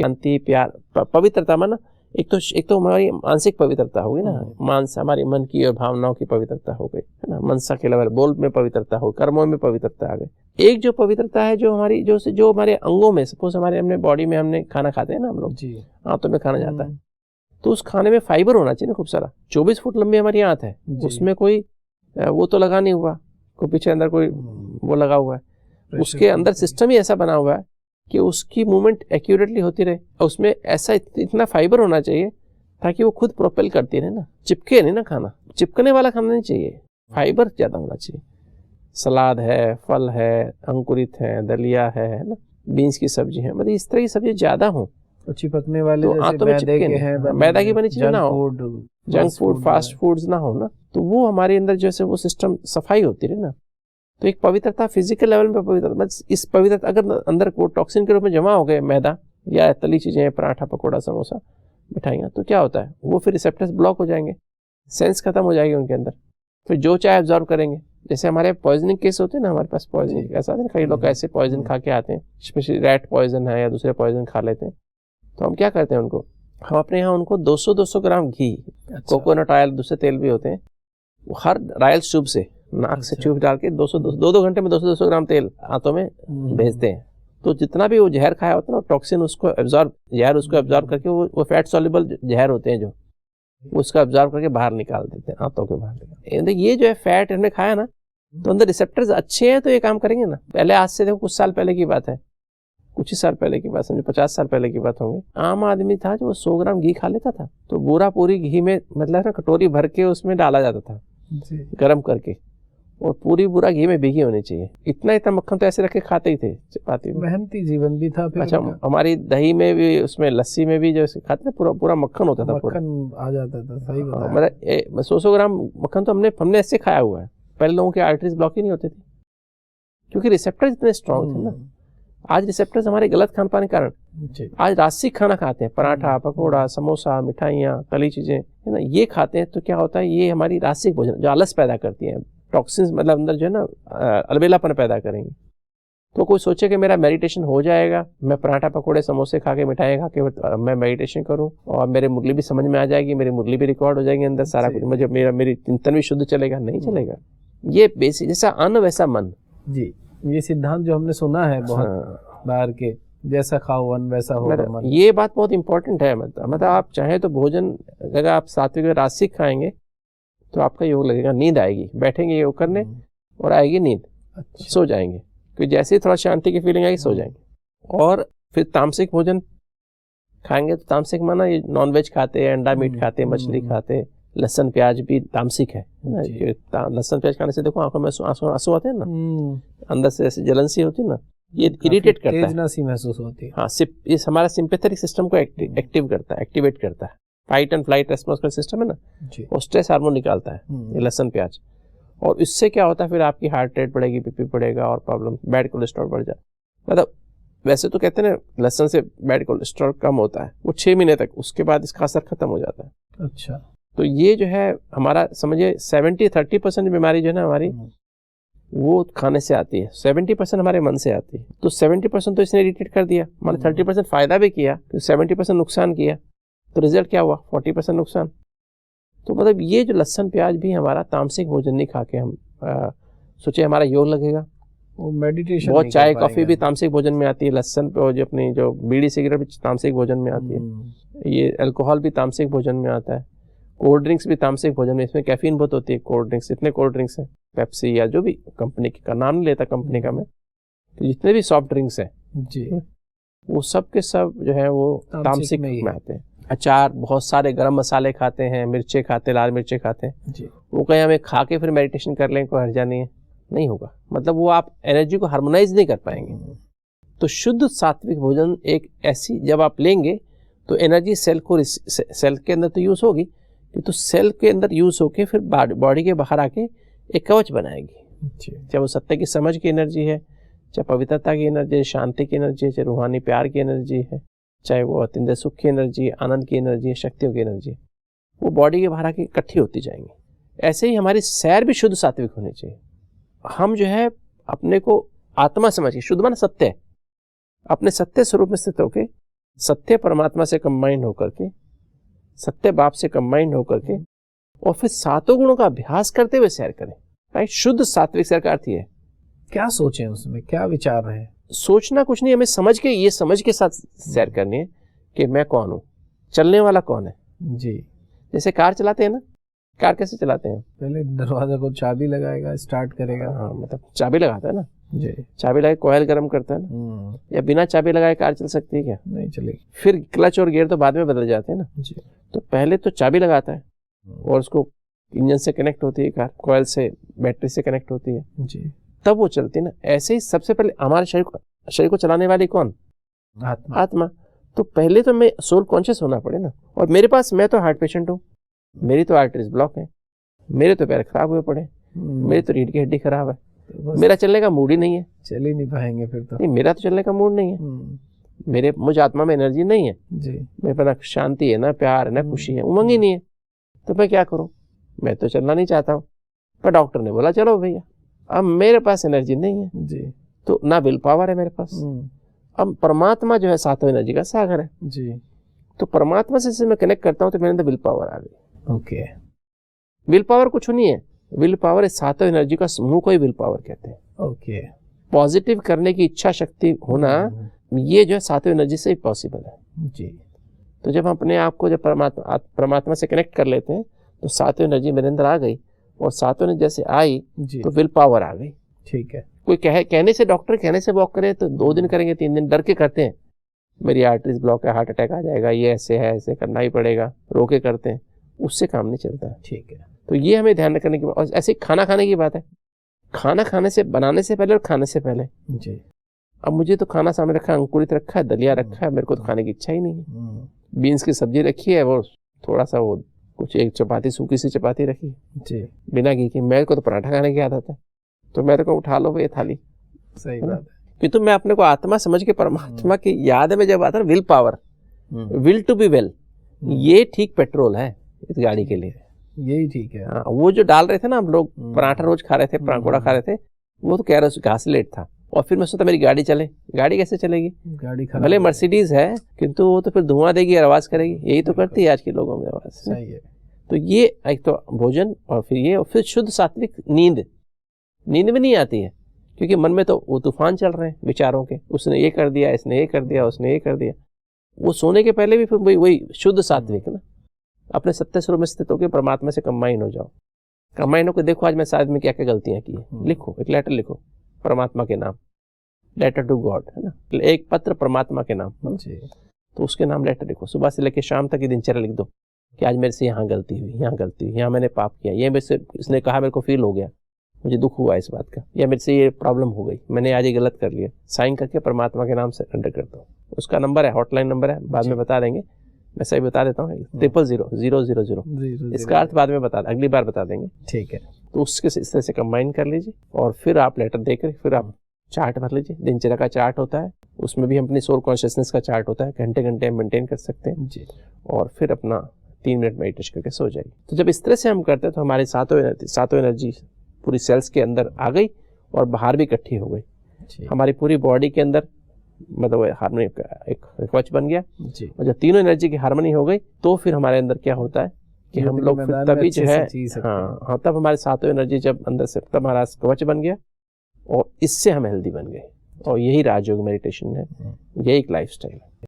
शांति, प्यार, पवित्रता माना एक तो हमारी मानसिक पवित्रता होगी ना, मानस हमारे मन की और भावनाओं की पवित्रता हो गई है ना, मनसा के लेवल, बोल में पवित्रता हो, कर्मों में पवित्रता आ गई। एक जो पवित्रता है जो हमारी जो हमारे अंगों में, सपोज हमारे हमने बॉडी में हमने खाना खाते हैं ना हम लोग, आंतों में खाना जाता है, तो उस खाने में फाइबर होना चाहिए ना खूब सारा। 24 फुट लंबी हमारी आंत है, उसमें कोई वो तो लगा नहीं हुआ, कोई पीछे अंदर कोई वो लगा हुआ है, उसके अंदर सिस्टम ही ऐसा बना हुआ है कि उसकी मूवमेंट एक्यूरेटली होती रहे, और उसमें ऐसा इतना फाइबर होना चाहिए ताकि वो खुद प्रोपेल करती रहे ना, चिपके नहीं ना खाना, चिपकने वाला खाना नहीं चाहिए, फाइबर ज़्यादा होना चाहिए। सलाद है, फल है, अंकुरित है, दलिया है ना, बीन्स की सब्जी है, मतलब इस तरह की सब्जी ज़्यादा हो, चिपकने वाले तो जैसे मैदे के हैं, मैदा की बनी चीज़ें ना हो, जंक फूड, फास्ट फूड्स ना हो ना, तो वो हमारे अंदर जैसे वो सिस्टम सफाई होती रहे ना, तो एक पवित्रता फिजिकल लेवल में पवित्रता, मतलब इस पवित्रता अगर अंदर वो टॉक्सिन के रूप में जमा हो गए, मैदा या तली चीज़ें, पराठा, पकौड़ा, समोसा, मिठाइयाँ, तो क्या होता है, वो फिर रिसेप्टर्स ब्लॉक हो जाएंगे, सेंस खत्म हो जाएगी उनके अंदर, फिर जो चाहे एब्जॉर्ब करेंगे। जैसे हमारे पॉइजनिंग केस होते हैं ना, हमारे पास पॉइजनिंग ऐसा है ना, कई लोग ऐसे पॉइजन खा के आते हैं, स्पेशली रैट पॉइजन है या दूसरे पॉइजन खा लेते हैं, तो हम क्या करते हैं उनको, हम अपने यहाँ उनको 200-200 ग्राम घी, कोकोनट ऑयल, दूसरे तेल भी होते हैं, वो हर रायल ट्यूब से, नाक से ट्यूब डाल के 2-2 घंटे में 200-200 ग्राम तेल हाथों में भेजते हैं, तो जितना भी वो जहर खाया होता है ना, टॉक्सिन उसको एब्जॉर्ब करके वो फैट सॉल्युबल जहर होते हैं जो उसको एब्जॉर्ब करके बाहर निकाल देते हैं, हाथों के बाहर। ये जो है फैट हमने खाया ना, तो अंदर रिसेप्टर्स अच्छे हैं तो ये काम करेंगे ना। पहले आज से देखो कुछ साल पहले की बात है, कुछ ही साल पहले की बात, समझो 50 साल पहले की बात होंगी, आम आदमी था जो 100 ग्राम घी खा लेता था, तो पूरा पूरी घी में मतलब ना कटोरी भर के उसमें डाला जाता था गर्म करके, और पूरी पूरा घी में भीगी होनी चाहिए, इतना मक्खन तो ऐसे रख के खाते ही थे चपाती में। मेहनती जीवन भी था फिर। अच्छा, हमारी दही में भी, उसमें लस्सी में भी जैसे खाते थे, पूरा मक्खन होता था, मक्खन आ जाता था। सही बताया। मतलब 100 ग्राम मक्खन तो हमने ऐसे खाया हुआ है। पहले लोगों की आर्टरीज ब्लॉक ही नहीं होती थी क्योंकि रिसेप्टर्स इतने स्ट्रॉन्ग थे ना। आज रिसेप्टर्स हमारे गलत खान पान के कारण, आज रासिक खाना खाते हैं, पराठा, पकौड़ा, समोसा, मिठाइयाँ, तली चीजें है ना, ये खाते हैं, तो क्या होता है, ये हमारी रासिक भोजन जो आलस पैदा करती है, टॉक्सिन्स मतलब अंदर जो है ना अलबेलापन पैदा करेंगी। तो कोई सोचे कि मेरा मेडिटेशन हो जाएगा, मैं पराठा, पकौड़े, समोसे खा के, मिठाइयाँ खा के मैं मेडिटेशन करूं और मेरे मुरली भी समझ में आ जाएगी, मेरी मुरली भी रिकॉर्ड हो जाएगी अंदर, सारा कुछ मुझे मेरी चिंतन भी शुद्ध चलेगा, नहीं चलेगा। ये बेसिक, जैसा अन्न वैसा मन जी, ये सिद्धांत जो हमने सुना है बहुत बाहर के, जैसा खाओ अन्न वैसा होगा मन, ये बात बहुत इंपॉर्टेंट है। मतलब आप चाहें तो भोजन अगर आप सात्विक रासिक खाएंगे तो आपका योग लगेगा, नींद आएगी, बैठेंगे योग करने और आएगी नींद, सो जाएंगे, क्योंकि जैसे ही थोड़ा शांति की फीलिंग आएगी सो जाएंगे। और फिर तामसिक भोजन खाएंगे तो तामसिक माना ये नॉनवेज खाते हैं, अंडा मीट खाते हैं, मछली खाते हैं, लहसुन प्याज भी तामसिक है ना। लहसुन प्याज खाने से देखो आंखों में आंसू आते हैं ना, अंदर से ऐसे जलन सी होती है ना, ये इरिटेट करता है, तेजना सी महसूस होती है। हाँ, ये हमारा सिंपैथेटिक सिस्टम को एक्टिव करता है, एक्टिवेट करता है। फाइट एंड फ्लाइट रेस्पॉन्स का सिस्टम है ना, वो स्ट्रेस हार्मोन निकालता है ये लहसुन प्याज, और इससे क्या होता है, फिर आपकी हार्ट रेट बढ़ेगी, बीपी बढ़ेगा और प्रॉब्लम, बैड कोलेस्ट्रॉल बढ़ जाए। मतलब वैसे तो कहते हैं ना लहसुन से बैड कोलेस्ट्रॉल कम होता है, वो 6 महीने तक, उसके बाद इसका असर खत्म हो जाता है। अच्छा, तो ये जो है हमारा समझिए 70-30% बीमारी जो है ना हमारी, वो खाने से आती है, 70% हमारे मन से आती है। तो 70% तो इसने इरिटेट कर दिया, मान 30% फायदा भी किया, तो 70% नुकसान किया, तो रिजल्ट क्या हुआ, 40% नुकसान। तो मतलब ये जो लहसुन प्याज भी हमारा तामसिक भोजन नहीं खा के हम सोचे हमारा योग लगेगा, वो मेडिटेशन, बहुत चाय कॉफी भी तामसिक भोजन में आती है, लहसुन पे जो अपनी जो बीड़ी सिगरेट भी तामसिक भोजन में आती है, ये अल्कोहल भी तामसिक भोजन में आता है, कोल्ड ड्रिंक्स भी तामसिक भोजन में, इसमें कैफीन बहुत होती है। कोल्ड ड्रिंक्स, इतने कोल्ड ड्रिंक्स हैं, पेप्सी या जो भी कंपनी का नाम नहीं लेता कंपनी का मैं, तो जितने भी सॉफ्ट ड्रिंक्स हैं जी, वो सब के सब जो है वो तामसिक में आते हैं। अचार, बहुत सारे गरम मसाले खाते हैं, मिर्चे खाते, लाल मिर्चे खाते हैं जी। वो कहीं हमें खा के फिर मेडिटेशन कर लें, कोई हर्जा नहीं होगा, मतलब वो आप एनर्जी को हार्मोनाइज नहीं कर पाएंगे। तो शुद्ध सात्विक भोजन एक ऐसी, जब आप लेंगे तो एनर्जी सेल के अंदर तो यूज होगी, तो सेल के अंदर यूज होके फिर बॉडी के बाहर आके एक कवच बनाएगी, चाहे वो सत्य की समझ की एनर्जी है, चाहे पवित्रता की एनर्जी है, शांति की एनर्जी है, चाहे रूहानी प्यार की एनर्जी है, चाहे वो अतिंद्रिय सुख की एनर्जी, आनंद की एनर्जी, शक्तियों की एनर्जी, वो बॉडी के बाहर आके इकट्ठी होती जाएंगी। ऐसे ही हमारी सैर भी शुद्ध सात्विक होनी चाहिए। हम जो है अपने को आत्मा समझ के, शुद्ध माना सत्य, अपने सत्य स्वरूप में स्थित होके सत्य परमात्मा से कंबाइंड होकर के, सत्य बाप से कंबाइंड होकर के, और फिर सातों गुणों का अभ्यास करते हुए सैर करें। राइट, शुद्ध सात्विक सैर का अर्थ ये है। क्या सोचें उसमें, क्या विचार रहे? सोचना कुछ नहीं, हमें समझ के, ये समझ के साथ सैर करनी है कि मैं कौन हूँ, चलने वाला कौन है। जी, जैसे कार चलाते हैं ना, कार कैसे चलाते हैं? पहले दरवाजा को चाबी लगाएगा, स्टार्ट करेगा। हाँ, मतलब चाबी लगाता है ना जी, चाबी लगा कॉइल गर्म करता है ना, या बिना चाबी लगाए कार चल सकती है क्या? नहीं चलेगी। फिर क्लच और गियर तो बाद में बदल जाते हैं ना। जी, तो पहले तो चाबी लगाता है और उसको इंजन से कनेक्ट होती है कार, कॉइल से, बैटरी से कनेक्ट होती है, जी, तब वो चलती है ना। ऐसे ही सबसे पहले हमारे शरीर को चलाने वाली कौन? आत्मा। तो पहले तो मैं सोल कॉन्शियस होना पड़े ना। और मेरे पास, मैं तो हार्ट पेशेंट हूँ, मेरी तो आर्टरीज ब्लॉक है, मेरे तो पैर खराब हुए पड़े, मेरी तो रीढ़ की हड्डी खराब है, मेरा चलने का मूड ही नहीं है। चल ही नहीं पाएंगे फिर तो। नहीं, मेरा तो चलने का मूड नहीं है, मुझ आत्मा में एनर्जी नहीं है जी, मेरे पास ना शांति है, ना प्यार है, ना खुशी है, उमंग ही नहीं है। तो मैं क्या करूं? मैं तो चलना नहीं चाहता हूं, पर डॉक्टर ने बोला चलो भैया। अब मेरे पास एनर्जी नहीं है जी, तो ना विल पावर है मेरे पास। अब परमात्मा जो है सातों एनर्जी का सागर है जी, तो परमात्मा से मैं कनेक्ट करता हूं तो मेरे अंदर विल पावर आ गई। ओके। विल पावर कुछ नहीं है, विल पावर इस सातों एनर्जी का समूह को ही विल पावर कहते हैं। ओके, पॉजिटिव करने की इच्छा शक्ति होना, ये जो है सातों एनर्जी से ही पॉसिबल है। जी, तो जब हम अपने आप को जब परमात्मा से कनेक्ट कर लेते हैं तो सातों एनर्जी मेरे अंदर आ गई, और सातों ने जैसे आई जी, तो विल पावर आ गई। ठीक है। कोई कहने से, डॉक्टर कहने से वॉक करे तो 2 दिन करेंगे, 3 दिन डर के करते हैं, मेरी आर्टरीज ब्लॉक है, हार्ट अटैक आ जाएगा, ये ऐसे है, ऐसे करना ही पड़ेगा, रोके करते हैं, उससे काम नहीं चलता है। ठीक है। तो ये हमें ध्यान रखने की बात। और ऐसे खाना खाने की बात है, खाना खाने से, बनाने से पहले और खाने से पहले। जी, अब मुझे तो खाना सामने रखा है, अंकुरित रखा है, दलिया रखा है, मेरे को तो खाने की इच्छा ही नहीं है। बीन्स की सब्जी रखी है, वो थोड़ा सा, वो कुछ एक चपाती, सूखी सी चपाती रखी जी, बिना घी की। मेरे को तो पराठा खाने की आदत है, तो मेरे को उठा लो ये थाली। सही बात है। क्योंकि मैं अपने को आत्मा समझ के परमात्मा की याद में जब आता है, will power, will to be well, ये ठीक पेट्रोल है इस गाड़ी के लिए, यही ठीक है। हाँ, वो जो डाल रहे थे ना हम लोग, पराठा रोज खा रहे थे, पराठा खा रहे थे, वो तो कह रहे घासलेट था। और फिर मैं सोचा मेरी गाड़ी चले, गाड़ी कैसे चलेगी? गाड़ी खराब, भले मर्सिडीज है, किंतु वो तो फिर धुआं देगी और आवाज करेगी, यही तो करती है आज के लोगों में आवाज। सही है। तो ये एक तो भोजन, और फिर ये, और फिर शुद्ध सात्विक नींद भी नहीं आती है, क्योंकि मन में तो वो तूफान चल रहे हैं विचारों के, उसने ये कर दिया, इसने ये कर दिया, उसने ये कर दिया। वो सोने के पहले भी फिर वही शुद्ध सात्विक ना, अपने सत्य स्वरूप में स्थित होकर परमात्मा से कंबाइन हो जाओ। कंबाइन होकर देखो आज मैं शायद में क्या क्या गलतियां की है, लिखो, एक लेटर लिखो परमात्मा के नाम, लेटर टू गॉड, है ना, एक पत्र परमात्मा के नाम, तो उसके नाम लेटर लिखो। सुबह से लेकर शाम तक की दिनचर्या लिख दो कि आज मेरे से यहाँ गलती हुई, यहाँ गलती हुई, यहाँ मैंने पाप किया, ये मेरे से, इसने कहा, मेरे को फील हो गया, मुझे दुख हुआ इस बात का, या मेरे से ये प्रॉब्लम हो गई, मैंने आज ये गलत कर लिया। साइन करके परमात्मा के नाम से सरेंडर कर दो। उसका नंबर है, हॉटलाइन नंबर है, बाद में बता देंगे, मैं सही बता देता हूँ, 0000000। इसका अर्थ बाद में अगली बार बता देंगे, ठीक है। तो उसके इस तरह से कंबाइन कर लीजिए, और फिर आप लेटर देकर फिर आप चार्ट भर लीजिए। दिनचर्या का चार्ट होता है, उसमें भी हम अपनी सोल कॉन्शियसनेस का चार्ट होता है, घंटे घंटे मेंटेन कर सकते हैं जी। और फिर अपना 3 मिनट मेडिटेशन करके सो जाइए। तो जब इस तरह से हम करते हैं तो हमारी सातों एनर्जी पूरी सेल्स के अंदर आ गई और बाहर भी इकट्ठी हो गई। हमारी पूरी बॉडी के अंदर मतलब हार्मनी एक कवच बन गया जी। और जब तीनों एनर्जी की हार्मनी हो गई तो फिर हमारे अंदर क्या होता है कि हम लोग फिर तभी जो है हाँ तब हमारे सातों एनर्जी जब अंदर से तब हमारा कवच बन गया और इससे हम हेल्दी बन गए। और यही राजयोग मेडिटेशन है, यही एक लाइफस्टाइल है।